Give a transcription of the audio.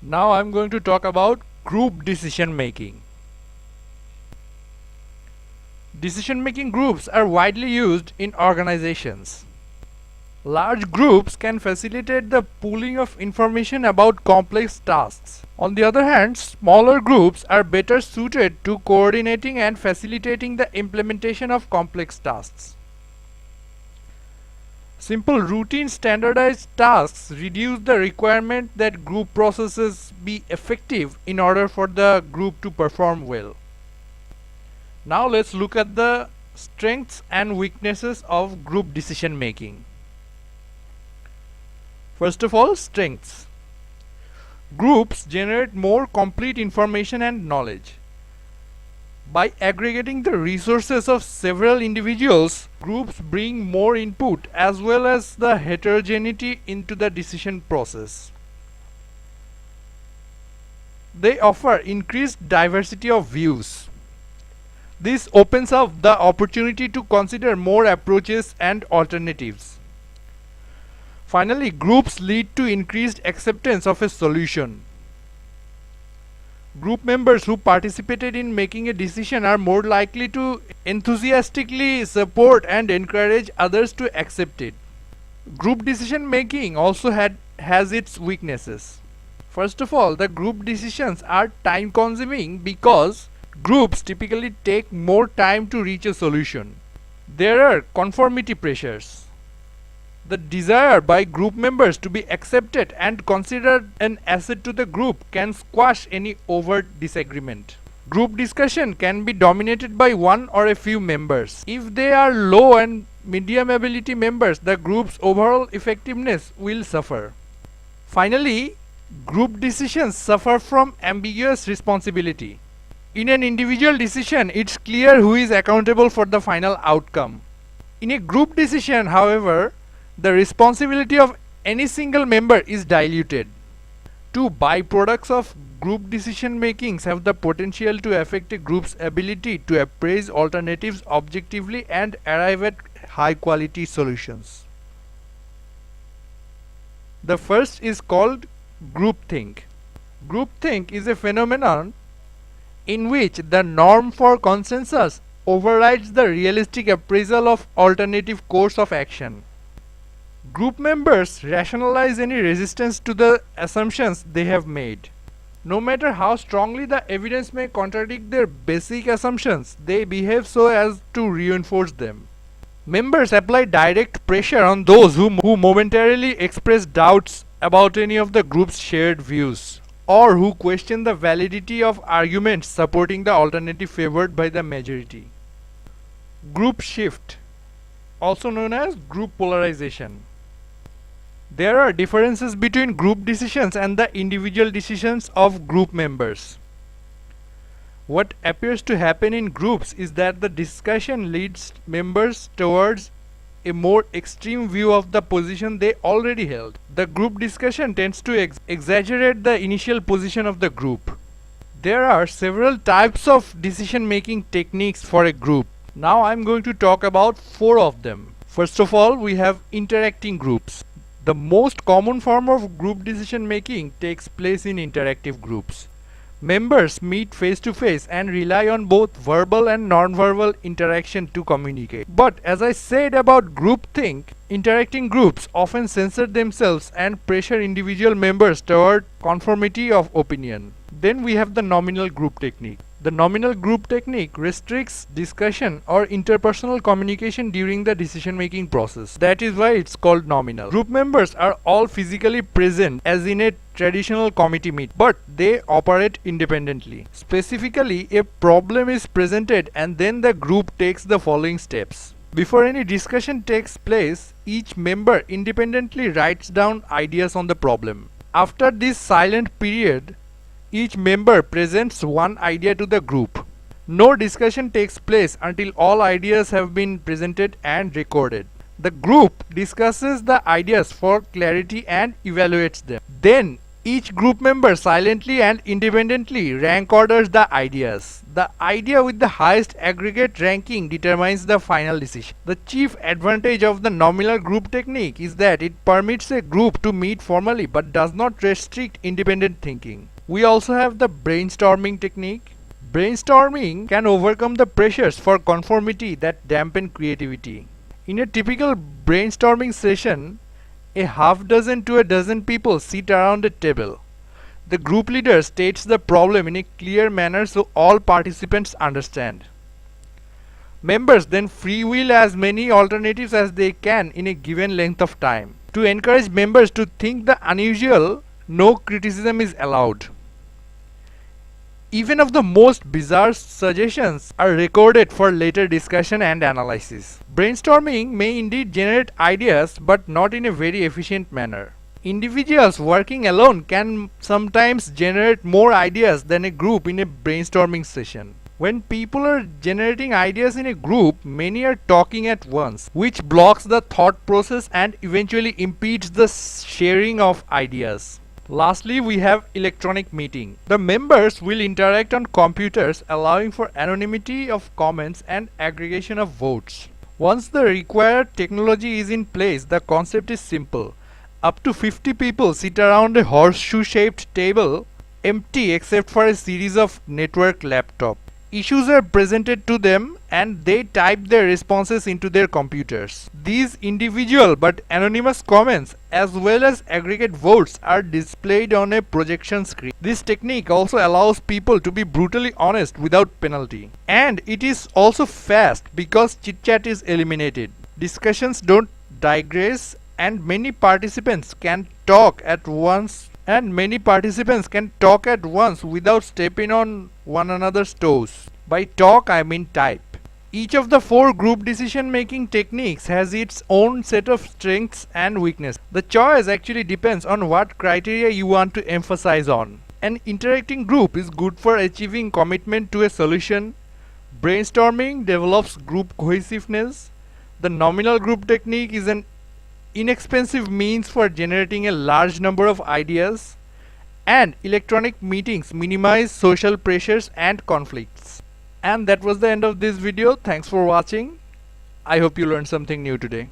Now I'm going to talk about group decision making. Decision making groups are widely used in organizations. Large groups can facilitate the pooling of information about complex tasks. On the other hand, smaller groups are better suited to coordinating and facilitating the implementation of complex tasks. Simple routine standardized tasks reduce the requirement that group processes be effective in order for the group to perform well. Now let's look at the strengths and weaknesses of group decision making. First of all, strengths. Groups generate more complete information and knowledge. By aggregating the resources of several individuals, groups bring more input as well as the heterogeneity into the decision process. They offer increased diversity of views. This opens up the opportunity to consider more approaches and alternatives. Finally, groups lead to increased acceptance of a solution. Group members who participated in making a decision are more likely to enthusiastically support and encourage others to accept it. Group decision making also has its weaknesses. First of all, the group decisions are time consuming because groups typically take more time to reach a solution. There are conformity pressures. The desire by group members to be accepted and considered an asset to the group can squash any overt disagreement. Group discussion can be dominated by one or a few members. If they are low and medium ability members, the group's overall effectiveness will suffer. Finally, group decisions suffer from ambiguous responsibility. In an individual decision, it's clear who is accountable for the final outcome. In a group decision, however, the responsibility of any single member is diluted. Two byproducts of group decision makings have the potential to affect a group's ability to appraise alternatives objectively and arrive at high quality solutions. The first is called groupthink. Groupthink is a phenomenon in which the norm for consensus overrides the realistic appraisal of alternative course of action. Group members rationalize any resistance to the assumptions they have made. No matter how strongly the evidence may contradict their basic assumptions, they behave so as to reinforce them. Members apply direct pressure on those who momentarily express doubts about any of the group's shared views, or who question the validity of arguments supporting the alternative favored by the majority. Groupshift, also known as group polarization. There are differences between group decisions and the individual decisions of group members. What appears to happen in groups is that the discussion leads members towards a more extreme view of the position they already held. The group discussion tends to exaggerate the initial position of the group. There are several types of decision-making techniques for a group. Now I'm going to talk about 4 of them. First of all, we have interacting groups. The most common form of group decision making takes place in interactive groups. Members meet face to face and rely on both verbal and non-verbal interaction to communicate. But as I said about groupthink, interacting groups often censor themselves and pressure individual members toward conformity of opinion. Then we have the nominal group technique. The nominal group technique restricts discussion or interpersonal communication during the decision-making process. That is why it's called nominal. Group members are all physically present as in a traditional committee meeting, but they operate independently. Specifically, a problem is presented and then the group takes the following steps. Before any discussion takes place, each member independently writes down ideas on the problem. After this silent period, each member presents one idea to the group. No discussion takes place until all ideas have been presented and recorded. The group discusses the ideas for clarity and evaluates them. Then Each group member silently and independently rank orders the ideas. The idea with the highest aggregate ranking determines the final decision. The chief advantage of the nominal group technique is that it permits a group to meet formally but does not restrict independent thinking. We also have the brainstorming technique. Brainstorming can overcome the pressures for conformity that dampen creativity. In a typical brainstorming session, a half dozen to a dozen people sit around a table. The group leader states the problem in a clear manner so all participants understand. Members then freewheel as many alternatives as they can in a given length of time. To encourage members to think the unusual, no criticism is allowed. Even of the most bizarre suggestions are recorded for later discussion and analysis. Brainstorming may indeed generate ideas, but not in a very efficient manner. Individuals working alone can sometimes generate more ideas than a group in a brainstorming session. When people are generating ideas in a group, many are talking at once, which blocks the thought process and eventually impedes the sharing of ideas. Lastly, we have electronic meeting. The members will interact on computers, allowing for anonymity of comments and aggregation of votes. Once the required technology is in place, the concept is simple. Up to 50 people sit around a horseshoe-shaped table, empty except for a series of network laptops. Issues are presented to them and they type their responses into their computers. These individual but anonymous comments as well as aggregate votes are displayed on a projection screen. This technique also allows people to be brutally honest without penalty. And it is also fast because chit-chat is eliminated. Discussions don't digress and many participants can talk at once without stepping on one another's toes. By talk, I mean type. Each of the 4 group decision making techniques has its own set of strengths and weaknesses. The choice actually depends on what criteria you want to emphasize on. An interacting group is good for achieving commitment to a solution. Brainstorming develops group cohesiveness. The nominal group technique is an inexpensive means for generating a large number of ideas, and electronic meetings minimize social pressures and conflicts. And that was the end of this video. Thanks for watching. I hope you learned something new today.